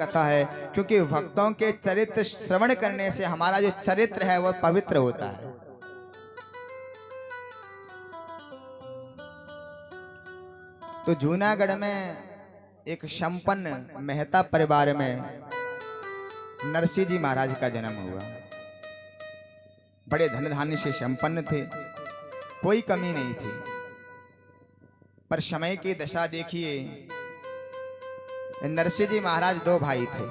कथा है, क्योंकि भक्तों के चरित्र श्रवण करने से हमारा जो चरित्र है वह पवित्र होता है। तो जूनागढ़ में एक संपन्न मेहता परिवार में नरसिंह जी महाराज का जन्म हुआ। बड़े धन धान्य से संपन्न थे, कोई कमी नहीं थी। पर समय की दशा देखिए, नरसिंह जी महाराज दो भाई थे।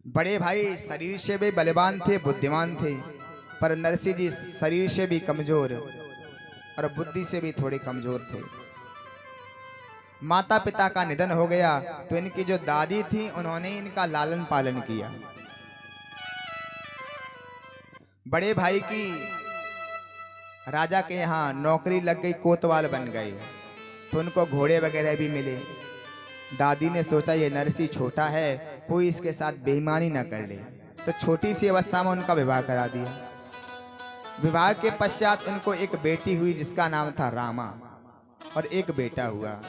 बड़े भाई शरीर से भी बलवान थे, बुद्धिमान थे, पर नरसिंह जी शरीर से भी कमजोर और बुद्धि से भी थोड़े कमजोर थे। माता पिता का निधन हो गया तो इनकी जो दादी थी उन्होंने इनका लालन पालन किया। बड़े भाई की राजा के यहाँ नौकरी लग गई, कोतवाल बन गए, तो उनको घोड़े वगैरह भी मिले। दादी ने सोचा ये नरसिंह छोटा है, कोई इसके साथ बेईमानी ना कर ले, तो छोटी सी अवस्था में उनका विवाह करा दिया। विवाह के पश्चात उनको एक बेटी हुई जिसका नाम था रामा, और एक बेटा हुआ।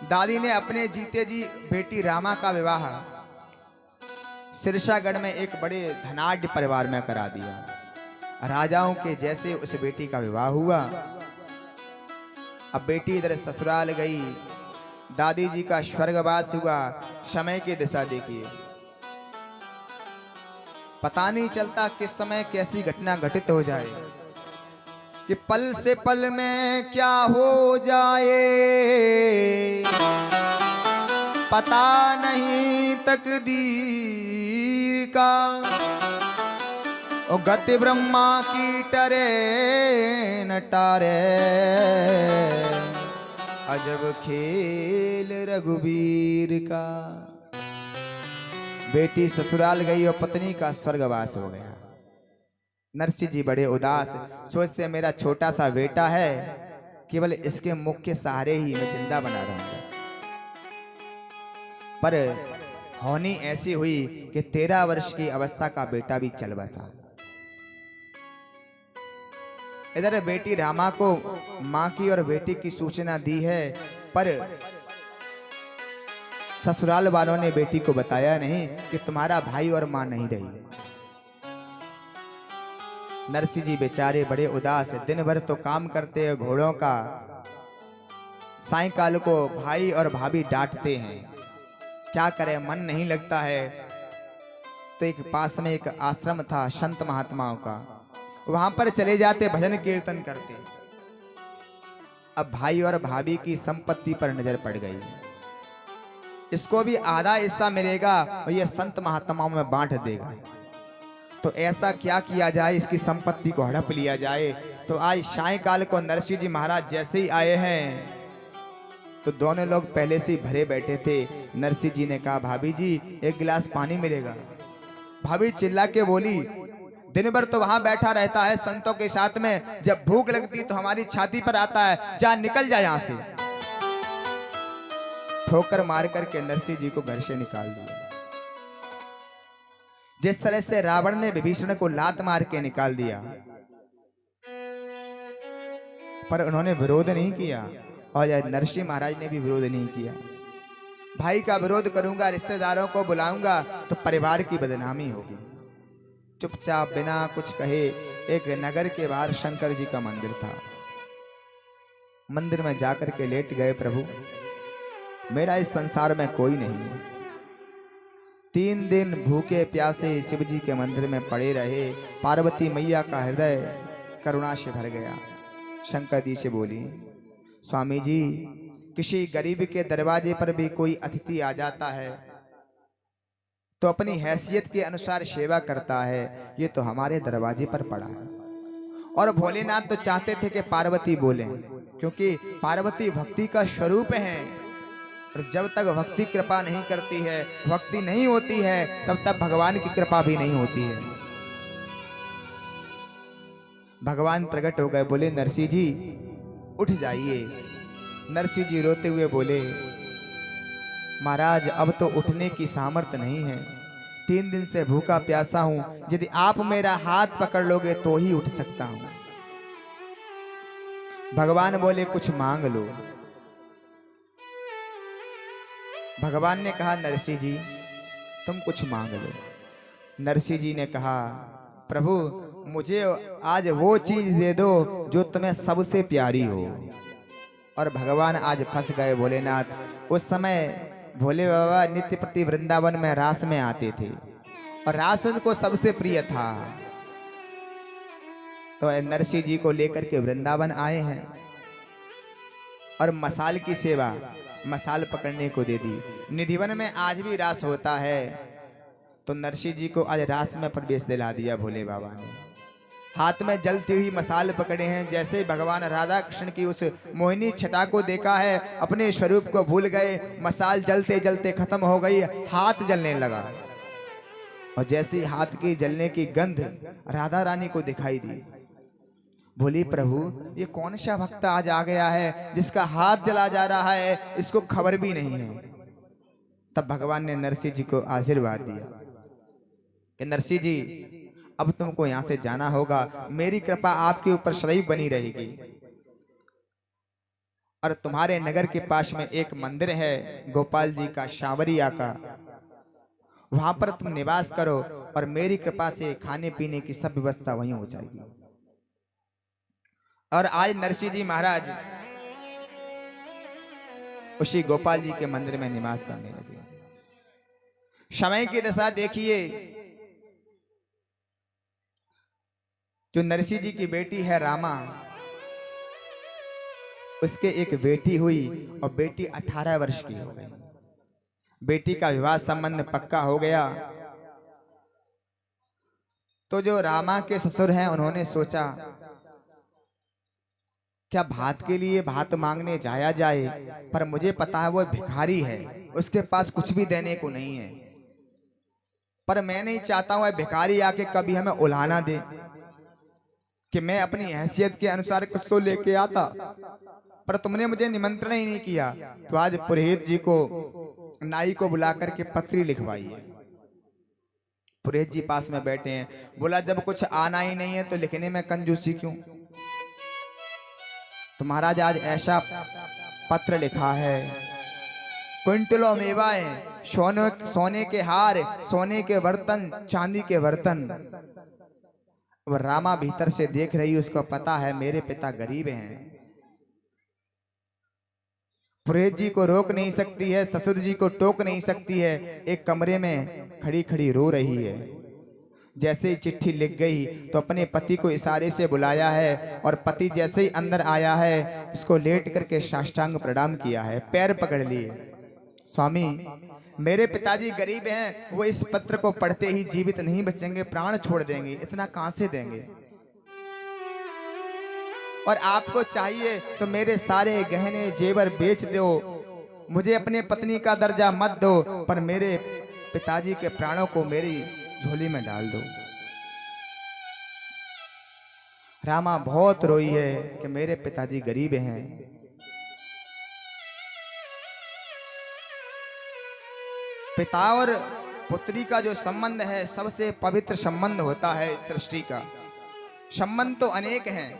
दादी ने अपने जीते जी बेटी रामा का विवाह सिरसागढ़ में एक बड़े धनाढ्य परिवार में करा दिया। राजाओं के जैसे उस बेटी का विवाह हुआ। अब बेटी इधर ससुराल गई, दादी जी का स्वर्गवास हुआ। समय की दिशा देखिए, पता नहीं चलता किस समय कैसी घटना घटित हो जाए कि पल से पल में क्या हो जाए, पता नहीं तकदीर का। ओ गति ब्रह्मा की टरे न टारे, अजब खेल रघुवीर का। बेटी ससुराल गई और पत्नी का स्वर्गवास हो गया। नरसिंह जी बड़े उदास, सोचते मेरा छोटा सा बेटा है, केवल इसके मुख के सहारे ही मैं जिंदा बना रहूंगा। पर होनी ऐसी हुई कि 13 वर्ष की अवस्था का बेटा भी चल बसा। इधर बेटी रामा को मां की और बेटी की सूचना दी है, पर ससुराल वालों ने बेटी को बताया नहीं कि तुम्हारा भाई और मां नहीं रही। नरसिंह जी बेचारे बड़े उदास, दिन भर तो काम करते हैं घोड़ों का, सायंकाल को भाई और भाभी डांटते हैं, क्या करें मन नहीं लगता है। तो एक पास में एक आश्रम था संत महात्माओं का, वहां पर चले जाते, भजन कीर्तन करते। अब भाई और भाभी की संपत्ति पर नजर पड़ गई, इसको भी आधा हिस्सा मिलेगा और ये संत महात्माओं में बांट देगा। तो ऐसा क्या किया जाए, इसकी संपत्ति को हड़प लिया जाए। तो आज सायंकाल को नरसिंह जी महाराज जैसे ही आए हैं तो दोनों लोग पहले से ही भरे बैठे थे। नरसिंह जी ने कहा भाभी जी एक गिलास पानी मिलेगा। भाभी चिल्ला के बोली, दिन भर तो वहां बैठा रहता है संतों के साथ में, जब भूख लगती तो हमारी छाती पर आता है, जा निकल जा यहां से। ठोकर मार करके नरसिंह जी को घर से निकाल दिया। जिस तरह से रावण ने विभीषण को लात मार के निकाल दिया, पर उन्होंने विरोध नहीं किया, और नरसिंह महाराज ने भी विरोध नहीं किया। भाई का विरोध करूंगा, रिश्तेदारों को बुलाऊंगा तो परिवार की बदनामी होगी। चुपचाप बिना कुछ कहे एक नगर के बाहर शंकर जी का मंदिर था, मंदिर में जाकर के लेट गए, प्रभु मेरा इस संसार में कोई नहीं है। 3 दिन भूखे प्यासे शिव जी के मंदिर में पड़े रहे। पार्वती मैया का हृदय करुणा से भर गया। शंकर जी से बोली, स्वामी जी किसी गरीब के दरवाजे पर भी कोई अतिथि आ जाता है तो अपनी हैसियत के अनुसार सेवा करता है, ये तो हमारे दरवाजे पर पड़ा है। और भोलेनाथ तो चाहते थे कि पार्वती बोलें, क्योंकि पार्वती भक्ति का स्वरूप है, और जब तक भक्ति कृपा नहीं करती है, भक्ति नहीं होती है, तब तक भगवान की कृपा भी नहीं होती है। भगवान प्रकट हो गए, बोले नरसिंह जी उठ जाइए। नरसिंह जी रोते हुए बोले, महाराज अब तो उठने की सामर्थ्य नहीं है, 3 दिन से भूखा प्यासा हूं, यदि आप मेरा हाथ पकड़ लोगे तो ही उठ सकता हूं। भगवान बोले कुछ मांग लो। भगवान ने कहा नरसिंह जी तुम कुछ मांग लो। नरसिंह जी ने कहा प्रभु मुझे आज वो चीज दे दो जो तुम्हें सबसे प्यारी हो। और भगवान आज फंस गए भोलेनाथ। उस समय भोले बाबा नित्य प्रति वृंदावन में रास में आते थे और रास उनको सबसे प्रिय था। तो नरसिंह जी को लेकर के वृंदावन आए हैं और मसाल की सेवा, मसाल पकड़ने को दे दी। निधिवन में आज भी रास होता है, तो नरसिंह जी को आज रास में प्रवेश दिला दिया भोले बाबा ने। हाथ में जलती हुई मसाल पकड़े हैं। जैसे ही भगवान राधा कृष्ण की उस मोहिनी छटा को देखा है, अपने स्वरूप को भूल गए। मसाल जलते जलते खत्म हो गई, हाथ जलने लगा। और जैसे ही हाथ की जलने की गंध राधा रानी को दिखाई दी, बोली प्रभु ये कौन सा भक्त आज आ गया है जिसका हाथ जला जा रहा है, इसको खबर भी नहीं है। तब भगवान ने नरसिंह जी को आशीर्वाद दिया कि नरसिंह जी अब तुमको यहां से जाना होगा, मेरी कृपा आपके ऊपर सदैव बनी रहेगी। और तुम्हारे नगर के पास में एक मंदिर है गोपाल जी का, सांवरिया का, वहां पर तुम निवास करो और मेरी कृपा से खाने पीने की सब व्यवस्था वहीं हो जाएगी। और आज नरसिंह जी महाराज उसी गोपाल जी के मंदिर में निवास करने लगे। समय की दशा देखिए, जो नरसिंह जी की बेटी है रामा, उसके एक बेटी हुई और बेटी 18 वर्ष की हो गई। बेटी का विवाह संबंध पक्का हो गया। तो जो रामा के ससुर हैं उन्होंने सोचा क्या भात के लिए भात मांगने जाया जाए, पर मुझे पता है वो भिखारी है, उसके पास कुछ भी देने को नहीं है। पर मैं नहीं चाहता हूं भिखारी आके कभी हमें उलाहना दे कि मैं अपनी हैसियत के अनुसार कुछ तो लेके आता, पर तुमने मुझे निमंत्रण ही नहीं किया। तो आज पुरोहित जी को, नाई को बुला करके पत्री लिखवाई है। पुरोहित जी पास में बैठे हैं। बोला जब कुछ आना ही नहीं है तो लिखने में कंजूसी क्यों। तो महाराज आज ऐसा पत्र लिखा है, क्विंटलों मेवाएं, सोने के हार, सोने के बर्तन, चांदी के बर्तन। अब रामा भीतर से देख रही, उसको पता है मेरे पिता गरीब हैं। पुरोहित जी को रोक नहीं सकती है, ससुर जी को टोक नहीं सकती है। एक कमरे में खड़ी खड़ी रो रही है। जैसे ही चिट्ठी लिख गई तो अपने पति को इशारे से बुलाया है और पति जैसे ही अंदर आया है, इसको लेट करके साष्टांग प्रणाम किया है, पैर पकड़ लिए। स्वामी मेरे पिताजी गरीब हैं, वो इस पत्र को पढ़ते ही जीवित नहीं बचेंगे, प्राण छोड़ देंगे, इतना कहां से देंगे। और आपको चाहिए तो मेरे सारे गहने जेवर बेच दो, मुझे अपने पत्नी का दर्जा मत दो, पर मेरे पिताजी के प्राणों को मेरी झोली में डाल दो। रामा बहुत रोई है कि मेरे पिताजी गरीब हैं। पिता और पुत्री का जो संबंध है सबसे पवित्र संबंध होता है इस सृष्टि का। संबंध तो अनेक हैं,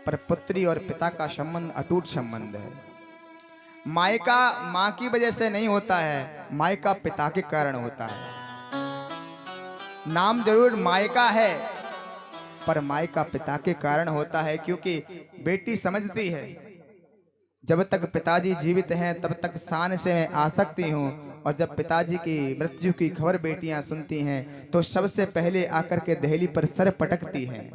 पर पुत्री और पिता का संबंध अटूट संबंध है। मायका मां की वजह से नहीं होता है, मायका पिता के कारण होता है। नाम जरूर मायका है, पर मायका पिता के कारण होता है, क्योंकि बेटी समझती है जब तक पिताजी जीवित हैं तब तक शान से मैं आ सकती हूँ, और जब पिताजी की मृत्यु की खबर बेटियां सुनती हैं तो सबसे पहले आकर के दहली पर सर पटकती हैं,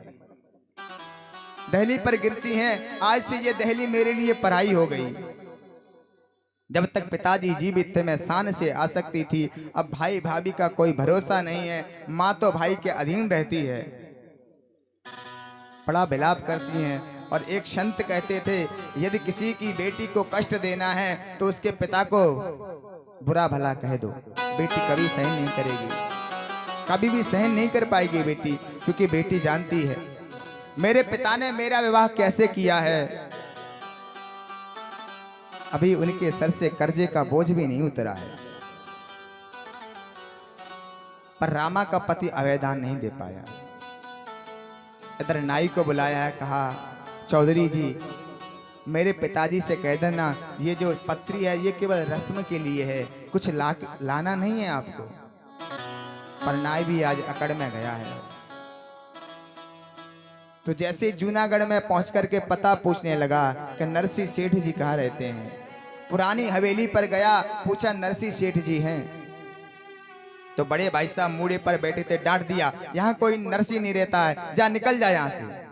दहली पर गिरती हैं। आज से ये दहली मेरे लिए पराई हो गई। जब तक पिताजी जीवित थे मैं शान से आ सकती थी, अब भाई भाभी का कोई भरोसा नहीं है, माँ तो भाई के अधीन रहती है, बड़ा विलाप करती हैं। और एक संत कहते थे यदि किसी की बेटी को कष्ट देना है तो उसके पिता को बुरा भला कह दो, बेटी कभी सहन नहीं करेगी, कभी भी सहन नहीं कर पाएगी बेटी, क्योंकि बेटी जानती है मेरे पिता ने मेरा विवाह कैसे किया है। अभी उनके सर से कर्जे का बोझ भी नहीं उतरा है, पर रामा का पति अवैधान नहीं दे पाया। इधर नाई को बुलाया है, कहा चौधरी जी मेरे पिताजी से कह देना ये जो पत्री है ये केवल रस्म के लिए है, कुछ लाना नहीं है आपको। पर नाई भी आज अकड़ में गया है। तो जैसे जूनागढ़ में पहुंच करके पता पूछने लगा कि नरसिंह सेठ जी कहाँ रहते हैं। पुरानी हवेली पर गया, पूछा नरसिंह सेठ जी हैं। तो बड़े भाई साहब मूड़े पर बैठे थे, डांट दिया, यहाँ कोई नरसिंह नहीं रहता है, जा निकल जा यहाँ से।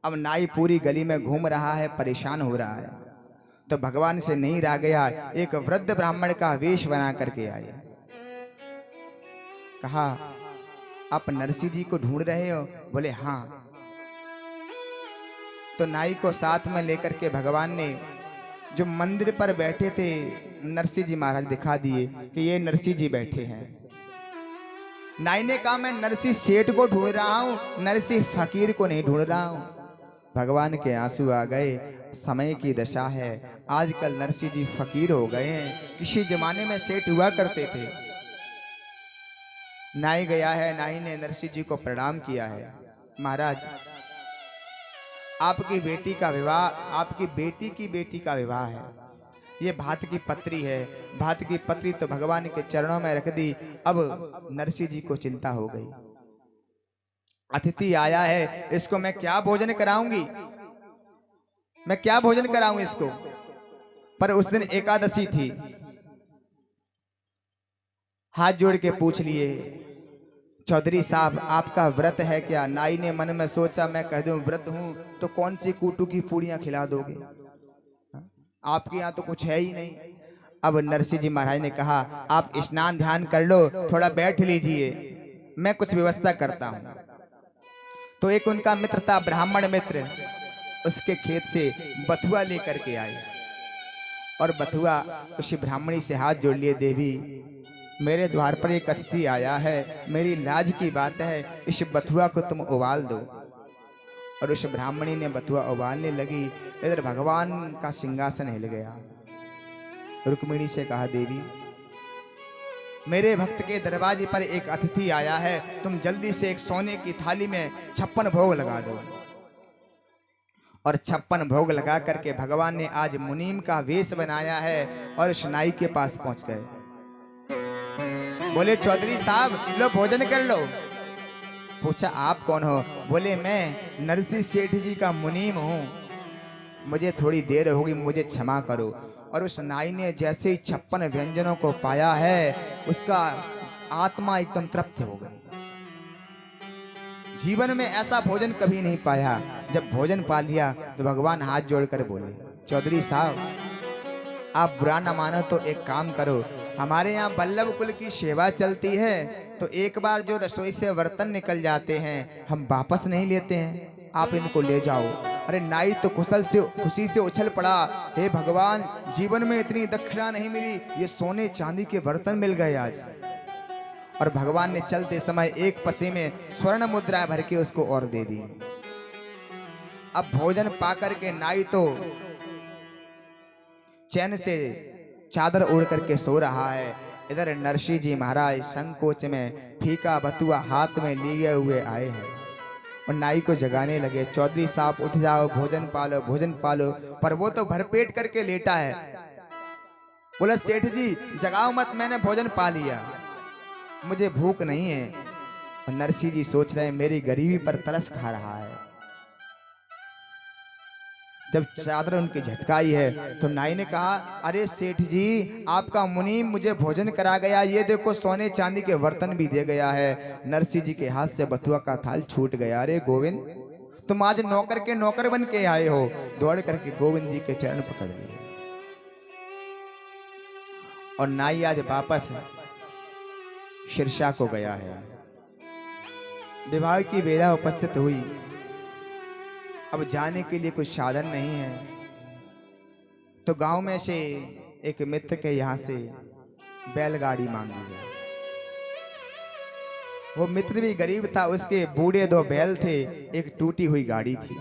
अब नाई पूरी गली में घूम रहा है, परेशान हो रहा है। तो भगवान से नहीं रह गया, एक वृद्ध ब्राह्मण का वेश बना करके आए। कहा आप नरसिंह जी को ढूंढ रहे हो? बोले हाँ। तो नाई को साथ में लेकर के भगवान ने जो मंदिर पर बैठे थे नरसिंह जी महाराज दिखा दिए कि ये नरसिंह जी बैठे हैं। नाई ने कहा मैं नरसिंह सेठ को ढूंढ रहा हूं, नरसिंह फकीर को नहीं ढूंढ रहा हूं। भगवान के आंसू आ गए, समय की दशा है, आजकल नरसिंह जी फकीर हो गए हैं, किसी जमाने में सेठ हुआ करते थे। नाई गया है, नाई ने नरसिंह जी को प्रणाम किया है। महाराज आपकी बेटी का विवाह, आपकी बेटी की बेटी का विवाह है, ये भात की पत्री है। भात की पत्री तो भगवान के चरणों में रख दी। अब नरसिंह जी को चिंता हो गई, अतिथि आया है, इसको मैं क्या भोजन कराऊंगी, मैं क्या भोजन कराऊं इसको। पर उस दिन एकादशी थी, हाथ जोड़ के पूछ लिए चौधरी साहब आपका व्रत है क्या? नाई ने मन में सोचा मैं कह दूं व्रत हूं तो कौन सी कूटू की पूड़ियां खिला दोगे, आपके यहाँ तो कुछ है ही नहीं। अब नरसिंह जी महाराज ने कहा आप स्नान ध्यान कर लो, थोड़ा बैठ लीजिए, मैं कुछ व्यवस्था करता हूं। तो एक उनका मित्र था, ब्राह्मण मित्र, उसके खेत से बथुआ लेकर के आए और बथुआ उस ब्राह्मणी से हाथ जोड़ लिए, देवी मेरे द्वार पर एक अतिथि आया है, मेरी लाज की बात है, इस बथुआ को तुम उबाल दो। और उस ब्राह्मणी ने बथुआ उबालने लगी, इधर भगवान का सिंहासन हिल गया। रुक्मिणी से कहा देवी मेरे भक्त के दरवाजे पर एक अतिथि आया है, तुम जल्दी से एक सोने की थाली में 56 भोग लगा दो। और 56 भोग लगा करके भगवान ने आज मुनीम का वेश बनाया है और उस नाई के पास पहुंच गए। बोले चौधरी साहब लो भोजन कर लो। पूछा आप कौन हो? बोले मैं नरसिंह सेठ जी का मुनीम हूं, मुझे थोड़ी देर होगी, मुझे क्षमा करो। और उस नाई ने जैसे ही 56 व्यंजनों को पाया है, उसका आत्मा एकदम तृप्त हो गई। जीवन में ऐसा भोजन कभी नहीं पाया। जब भोजन पा लिया तो भगवान हाथ जोड़कर बोले चौधरी साहब आप बुरा ना मानो तो एक काम करो, हमारे यहाँ बल्लभ कुल की सेवा चलती है, तो एक बार जो रसोई से बर्तन निकल जाते हैं हम वापस नहीं लेते हैं, आप इनको ले जाओ। अरे नाई तो खुशी से उछल पड़ा, हे भगवान जीवन में इतनी दक्षिणा नहीं मिली, ये सोने चांदी के बर्तन मिल गए आज। और भगवान ने चलते समय एक पसे में स्वर्ण मुद्रा भर के उसको और दे दी। अब भोजन पाकर के नाई तो चैन से चादर ओढ़ करके सो रहा है। इधर नरसिंह जी महाराज संकोच में फीका बतुआ हाथ में लिए हुए आए हैं और नाई को जगाने लगे, चौधरी साहब उठ जाओ, भोजन पालो, भोजन पालो। पर वो तो भरपेट करके लेटा है। बोला सेठ जी जगाओ मत, मैंने भोजन पा लिया, मुझे भूख नहीं है। और नरसिंह जी सोच रहे हैं मेरी गरीबी पर तरस खा रहा है। जब चादर उनकी झटकाई है तो नाई ने कहा अरे सेठ जी आपका मुनीम मुझे भोजन करा गया, ये देखो सोने चांदी के बर्तन भी दे गया है। नरसिंह जी के हाथ से बथुआ का थाल छूट गया। अरे गोविंद तुम आज नौकर के नौकर बन के आए हो। दौड़ करके गोविंद जी के चरण पकड़ लिए और नाई आज वापस शिरसा को गया है। विवाह की बेला उपस्थित हुई, अब जाने के लिए कुछ साधन नहीं है, तो गांव में से एक मित्र के यहाँ से बैलगाड़ी मांगी है। वो मित्र भी गरीब था, उसके बूढ़े 2 बैल थे, एक टूटी हुई गाड़ी थी।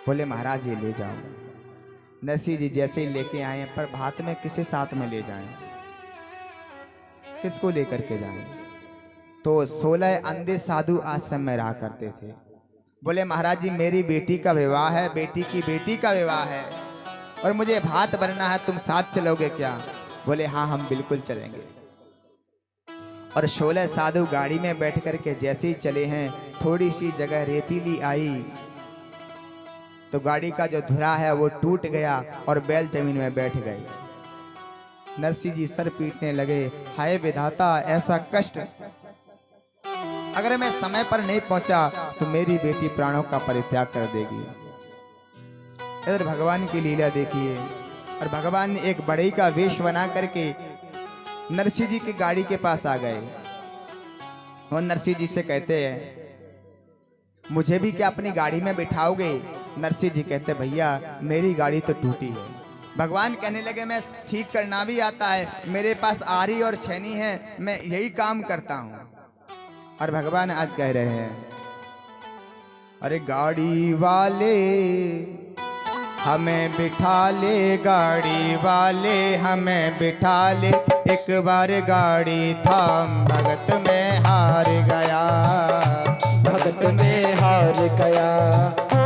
बोले महाराज ये ले जाओ। नरसिंह जी जैसे ही लेके आए, पर भात में किसे साथ में ले जाएं, किसको लेकर के जाएं? तो 16 अंधे साधु आश्रम में रहा करते थे। बोले महाराज जी मेरी बेटी का विवाह है, बेटी की बेटी का विवाह है और मुझे भात बनना है, तुम साथ चलोगे क्या? बोले हाँ हम बिल्कुल चलेंगे। और 16 साधु गाड़ी में बैठ कर के जैसे ही चले हैं, थोड़ी सी जगह रेतीली आई तो गाड़ी का जो धुरा है वो टूट गया और बैल जमीन में बैठ गए। नरसिंह जी सर पीटने लगे, हाय विधाता ऐसा कष्ट, अगर मैं समय पर नहीं पहुंचा तो मेरी बेटी प्राणों का परित्याग कर देगी। इधर भगवान की लीला देखिए, और भगवान ने एक बड़ई का वेश बना करके नरसिंह जी की गाड़ी के पास आ गए और नरसिंह जी से कहते हैं मुझे भी क्या अपनी गाड़ी में बिठाओगे? नरसिंह जी कहते भैया मेरी गाड़ी तो टूटी है। भगवान कहने लगे मैं ठीक करना भी आता है, मेरे पास आरी और छेनी है, मैं यही काम करता हूं। और भगवान आज कह रहे हैं अरे गाड़ी वाले हमें बिठा ले, गाड़ी वाले हमें बिठा ले, एक बार गाड़ी थाम भगत में हार गया, भगत में हार गया। ओ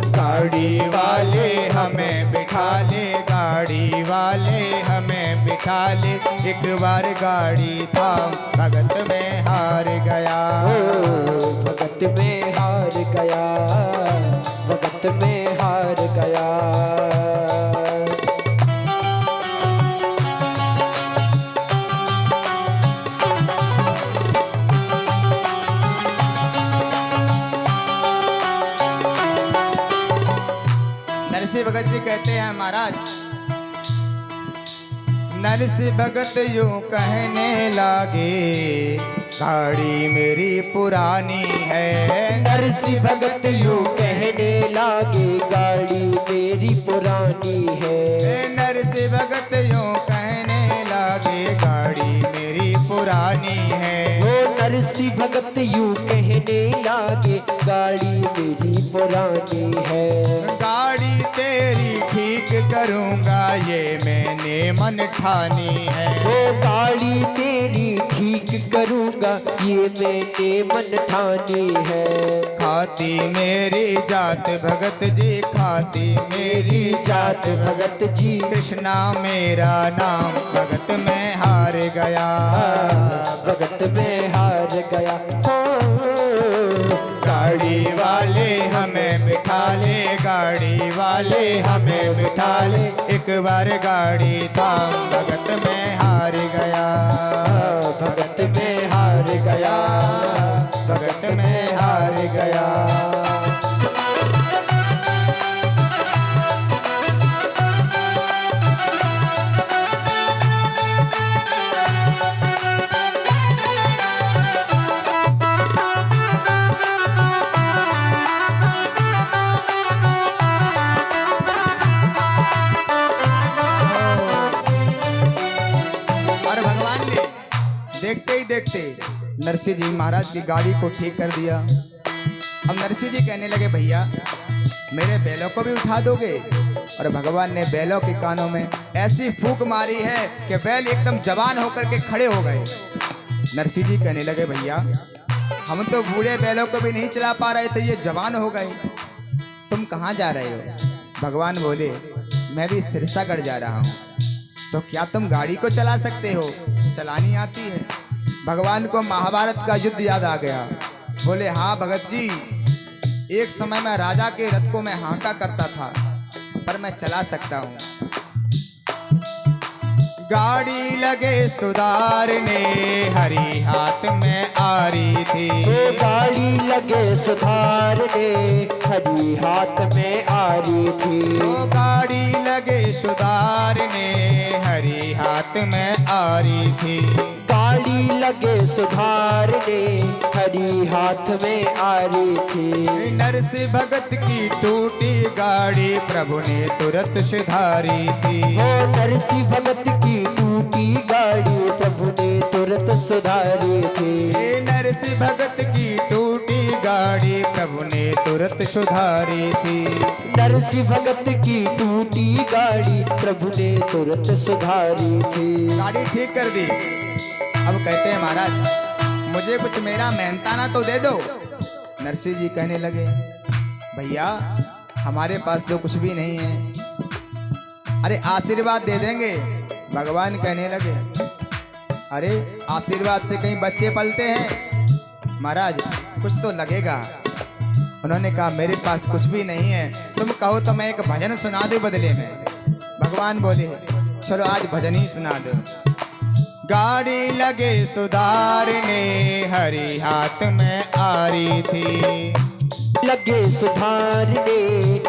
गाड़ी वाले हमें बिठा ले, गाड़ी वाले हमें बिठा ले, एक बार गाड़ी थाम भगत में हार गया, भगत में हार गया, भगत में हार गया। नरसिंह भगत जी कहते हैं महाराज, नरसिंह भगत यूं कहने लागे गाड़ी मेरी पुरानी है। नरसिंह भगत यूं कहने लागे गाड़ी मेरी पुरानी है। नरसिंह भगत यूं कहने लागे गाड़ी मेरी पुरानी है। वो नरसिंह भगत यूं कहने लागे गाड़ी मेरी पुरानी है। गाड़ी तेरी ठीक करूंगा ये मैंने मन ठानी है। वो गाड़ी तेरी ठीक करूंगा ये मैंने मन ठानी है। खाती मेरी जात भगत जी, खाती मेरी जात भगत जी, कृष्णा मेरा नाम भगत में हार गया, भगत में हार गया। गाड़ी वाले हमें बिठा ले, गाड़ी वाले हमें बिठा ले, एक बार गाड़ी थाम भगत में हार गया, भगत में हार गया, भगत में हार गया। देखते ही देखते नरसिंह जी महाराज की गाड़ी को ठीक कर दिया। अब नरसिंह जी कहने लगे भैया मेरे बैलों को भी उठा दोगे? और भगवान ने बैलों के कानों में ऐसी फूंक मारी है कि बैल एकदम जवान होकर के खड़े हो गए। नरसिंह जी कहने लगे भैया हम तो बूढ़े बैलों को भी नहीं चला पा रहे थे, ये जवान हो गए, तुम कहाँ जा रहे हो? भगवान बोले मैं भी सिरसागढ़ जा रहा हूँ। तो क्या तुम गाड़ी को चला सकते हो? चलानी आती है। भगवान को महाभारत का युद्ध याद आ गया। बोले हाँ भगत जी, एक समय मैं राजा के रथ को मैं हाँका करता था, पर मैं चला सकता हूँ। गाड़ी लगे सुधारने हरी हाथ में आ रही थी। वो गाड़ी लगे सुधारने हरी हाथ में आ रही थी। वो गाड़ी लगे सुधारने हरी हाथ में आ रही थी। गाड़ी लगे सुधारने हरी हाथ में आ रही थी। नरसिंह भगत की टूटी गाड़ी प्रभु ने तुरंत सुधारी थी। वो नरसिंह भगत की टूटी गाड़ी प्रभु ने तुरंत सुधारी थी। नरसिंह भगत की टूटी गाड़ी प्रभु ने तुरंत सुधारी थी। नरसिंह भगत की टूटी गाड़ी प्रभु ने तुरंत सुधारी थी। गाड़ी ठीक कर दी। अब कहते हैं महाराज मुझे कुछ मेरा मेहनताना तो दे दो। नरसिंह जी कहने लगे, भैया हमारे पास तो कुछ भी नहीं है, अरे आशीर्वाद दे देंगे। भगवान कहने लगे, अरे आशीर्वाद से कहीं बच्चे पलते हैं, महाराज कुछ तो लगेगा। उन्होंने कहा, मेरे पास कुछ भी नहीं है, तुम कहो तो मैं एक भजन सुना दूं बदले में। भगवान बोले, चलो आज भजन ही सुना दो। गाड़ी लगे सुधारने, हरी हाथ में आ रही थी। लगे सुधारने,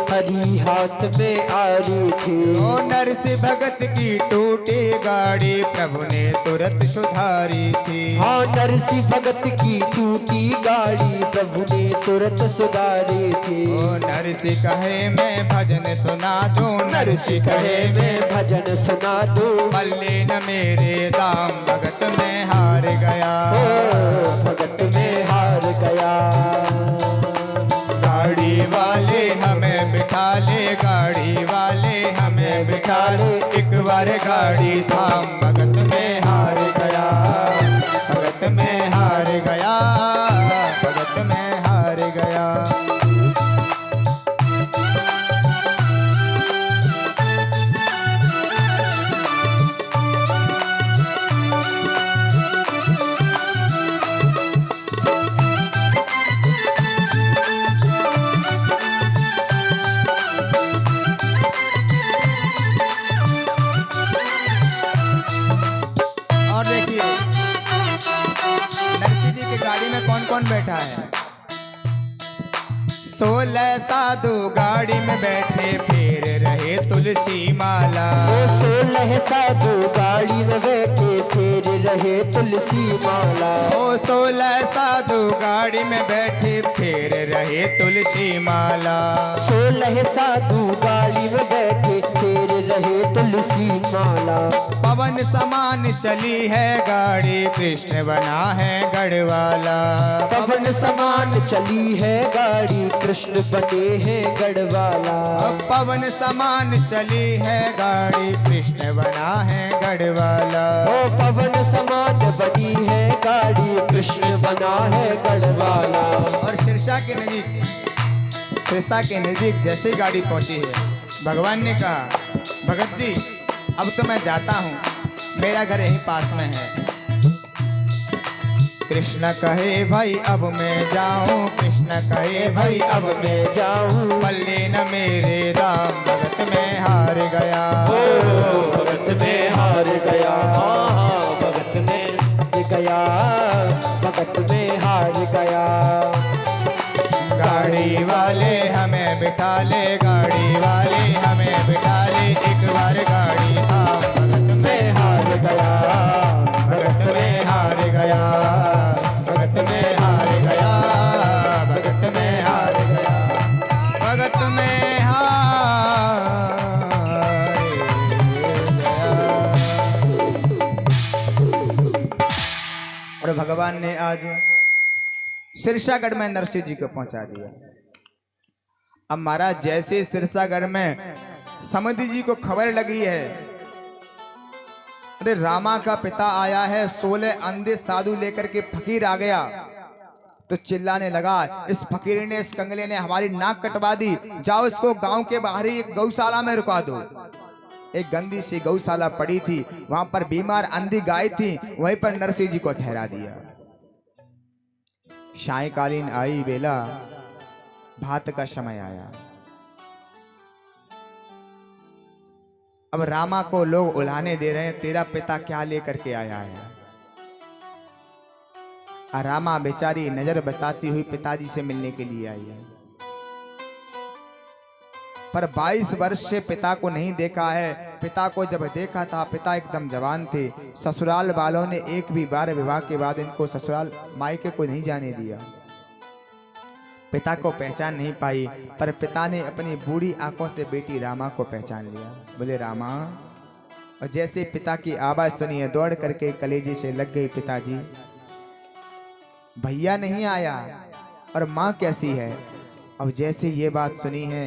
हरी हाथ में आ रही थी। ओ नरसिंह भगत की टूटी गाड़ी, प्रभु ने तुरंत सुधारी थी। हाँ, नरसिंह भगत की टूटी गाड़ी, प्रभु ने तुरंत सुधारी थी। ओ नरसिंह कहे मैं भजन सुना दूं, नरसिंह कहे मैं भजन सुना दूं। पल्ले न मेरे दाम, भगत में हार गया। ओ भगत में हार गया। गाड़ी वाले हमें बिठा ले, गाड़ी वाले हमें बिठा ले, एक बार गाड़ी थाम, भगत में हार गया। भगत में हार गया, भगत में हार गया। और देखिए नरसिंह जी की गाड़ी में कौन कौन बैठा है। 16 साधु गाड़ी में बैठे, फेर रहे तुलसी माला। ओ 16 साधु गाड़ी में बैठे, फेर रहे तुलसी माला। ओ 16 साधु गाड़ी में बैठे, फेर रहे तुलसी माला। 16 साधु गाड़ी में बैठे, फेर रहे तुलसी माला। पवन समान चली है गाड़ी, कृष्ण बना है गढ़वाला। पवन समान चली है गाड़ी, कृष्ण बने हैं गढ़वाला। पवन समान चली है गाड़ी, कृष्ण बना है गढ़वाला। ओ पवन समान बनी है गाड़ी, कृष्ण बना है गढ़वाला। और सिरसा के नजदीक जैसे गाड़ी पहुंची है, भगवान ने कहा, भगत जी अब तो मैं जाता हूँ, मेरा घर यहीं पास में है। कृष्ण कहे भाई अब मैं जाऊं, कृष्ण कहे भाई अब मैं जाऊं। पल्ले न मेरे दाम, भगत में हार गया। ओ भगत में हार गया। हाँ, भगत में गया, भगत में हार गया। गाड़ी वाले हमें बिठा ले, गाड़ी वाले हमें बिठा ले, एक बार गाड़ी थाम, भगत में हार गया। भगत में हार गया, भगत में हार गया, भगत में हार गया, भगत में हार गया। और भगवान ने आज सिरसागढ़ में नरसिंह जी को पहुंचा दिया। अब महाराज जैसे सिरसागढ़ में समधि जी को खबर लगी है, अरे रामा का पिता आया है, 16 अंधे साधु लेकर के फकीर आ गया, तो चिल्लाने लगा, इस फकीर ने, इस कंगले ने हमारी नाक कटवा दी, जाओ इसको गांव के बाहर ही एक गौशाला में रुका दो। एक गंदी सी गौशाला पड़ी थी, वहां पर बीमार अंधी गाय थी, वहीं पर नरसिंह जी को ठहरा दिया। सायकालीन आई बेला, भात का समय आया। अब रामा को लोग उलाने दे रहे हैं, तेरा पिता क्या लेकर के आया है। रामा बेचारी नजर बताती हुई पिताजी से मिलने के लिए आई है, पर 22 वर्ष से पिता को नहीं देखा है। पिता को जब देखा था, पिता एकदम जवान थे। ससुराल वालों ने एक भी बार विवाह के बाद इनको ससुराल मायके को नहीं जाने दिया। पिता को पहचान नहीं पाई, पर पिता ने अपनी बूढ़ी आंखों से बेटी रामा को पहचान लिया। बोले रामा, और जैसे पिता की आवाज सुनी है, दौड़ करके कलेजे से लग गई, पिताजी भैया नहीं आया और माँ कैसी है। अब जैसे ये बात सुनी है,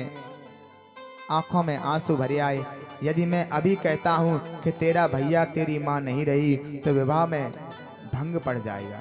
आंखों में आंसू भरे आए। यदि मैं अभी कहता हूं कि तेरा भैया तेरी मां नहीं रही, तो विवाह में भंग पड़ जाएगा।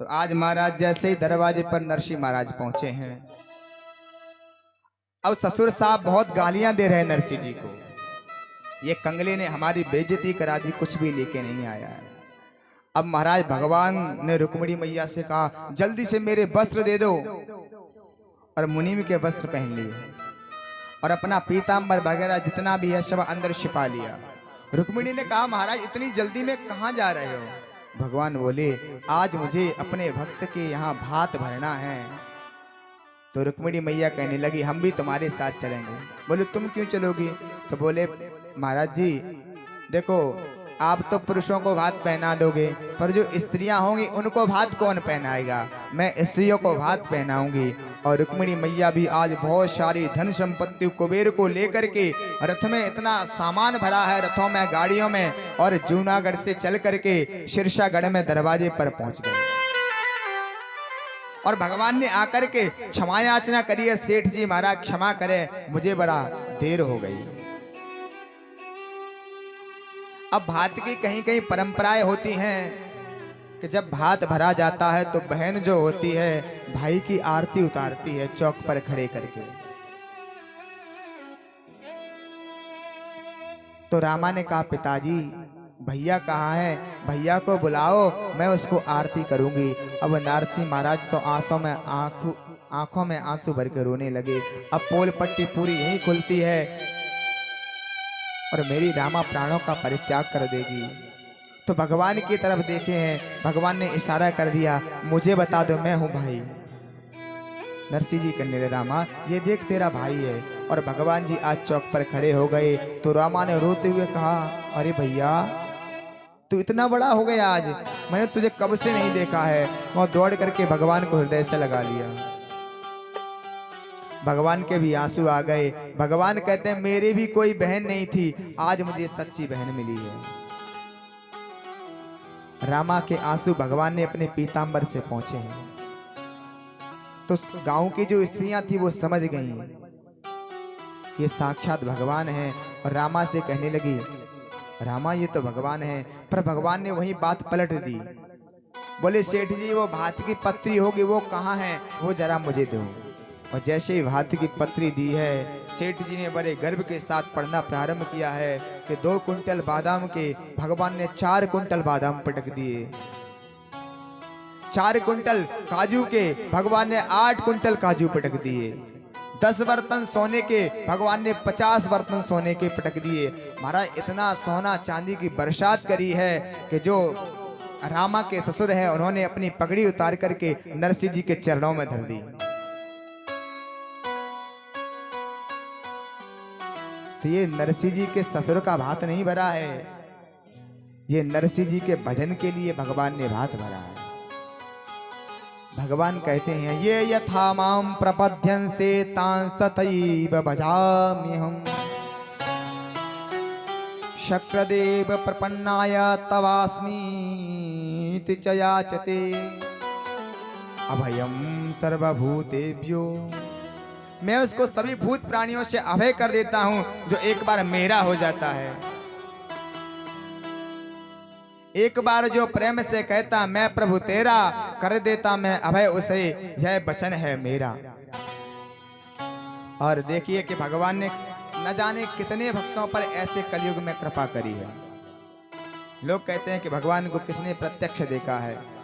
तो आज महाराज जैसे ही दरवाजे पर नरसिंह महाराज पहुंचे हैं, अब ससुर साहब बहुत गालियां दे रहे हैं नरसिंह जी को। ये कंगले ने हमारी बेइज्जती करा दी, कुछ भी लेके नहीं आया है। अब महाराज भगवान ने रुक्मिणी मैया से कहा जल्दी से मेरे वस्त्र दे दो, और मुनीम के वस्त्र पहन लिए और अपना पीताम्बर वगैरह जितना भी है सब अंदर छिपा लिया। रुक्मिणी ने कहा महाराज इतनी जल्दी में कहाँ जा रहे हो? भगवान बोले आज मुझे अपने भक्त के यहाँ भात भरना है। तो रुक्मिणी मैया कहने लगी हम भी तुम्हारे साथ चलेंगे। बोले तुम क्यों चलोगी? तो बोले महाराज जी देखो आप तो पुरुषों को भात पहना दोगे, पर जो स्त्रियां होंगी उनको भात कौन पहनाएगा? मैं स्त्रियों को भात पहनाऊंगी। और रुक्मिणी मैया भी आज बहुत सारी धन संपत्ति कुबेर को लेकर के रथ में इतना सामान भरा है, रथों में गाड़ियों में, और जूनागढ़ से चल करके सिरसागढ़ में दरवाजे पर पहुंच गए। और भगवान ने आकर के क्षमा याचना करी है, सेठ जी महाराज क्षमा करें, मुझे बड़ा देर हो गई। अब भात की कहीं कहीं परंपराएं होती हैं कि जब भात भरा जाता है तो बहन जो होती है भाई की आरती उतारती है चौक पर खड़े करके। तो रामा ने कहा पिताजी भैया कहाँ है? भैया को बुलाओ, मैं उसको आरती करूंगी। अब नरसिंह महाराज तो आंखों में आंसू भर के रोने लगे। अब पोल पट्टी पूरी यहीं खुलती है और मेरी रामा प्राणों का परित्याग कर देगी। तो भगवान की तरफ देखे हैं, भगवान ने इशारा कर दिया मुझे बता दो मैं हूं भाई। नरसिंह जी कहने लगे रामा ये देख तेरा भाई है। और भगवान जी आज चौक पर खड़े हो गए। तो रामा ने रोते हुए कहा अरे भैया तू इतना बड़ा हो गया आज, मैंने तुझे कब से नहीं देखा है। और दौड़ करके भगवान को हृदय से लगा लिया। भगवान के भी आंसू आ गए। भगवान कहते हैं मेरी भी कोई बहन नहीं थी, आज मुझे सच्ची बहन मिली है। रामा के आंसू भगवान ने अपने पीतांबर से पहुंचे हैं। तो गांव की जो स्त्रियां थी वो समझ गई ये साक्षात भगवान है। और रामा से कहने लगी रामा ये तो भगवान है। पर भगवान ने वही बात पलट दी। बोले सेठ जी वो भात की पत्री होगी वो कहाँ है, वो जरा मुझे दो। और जैसे ही भात की पत्री दी है सेठ जी ने बड़े गर्व के साथ पढ़ना प्रारंभ किया है कि 2 कुंटल बादाम के भगवान ने 4 कुंटल बादाम पटक दिए। 4 कुंटल काजू के भगवान ने 8 कुंटल काजू पटक दिए। 10 बर्तन सोने के भगवान ने 50 बर्तन सोने के पटक दिए। महाराज इतना सोना चांदी की बरसात करी है कि जो रामा के ससुर है उन्होंने अपनी पगड़ी उतार करके नरसिंह जी के चरणों में धर दी। तो ये नरसिंह जी के ससुर का भात नहीं भरा है, ये नरसिंह जी के भजन के लिए भगवान ने भात भरा है। भगवान कहते हैं ये यथा माम प्रपद्यन्ते तां तथैव भजाम्यहम् शक्रदेव प्रपन्नाय तवास्मीति च याचते अभयं सर्वभूतेभ्यो। मैं उसको सभी भूत प्राणियों से अभय कर देता हूं जो एक बार मेरा हो जाता है। एक बार जो प्रेम से कहता मैं प्रभु तेरा, कर देता मैं अभय उसे, यह वचन है मेरा। और देखिए कि भगवान ने न जाने कितने भक्तों पर ऐसे कलयुग में कृपा करी है। लोग कहते हैं कि भगवान को किसने प्रत्यक्ष देखा है।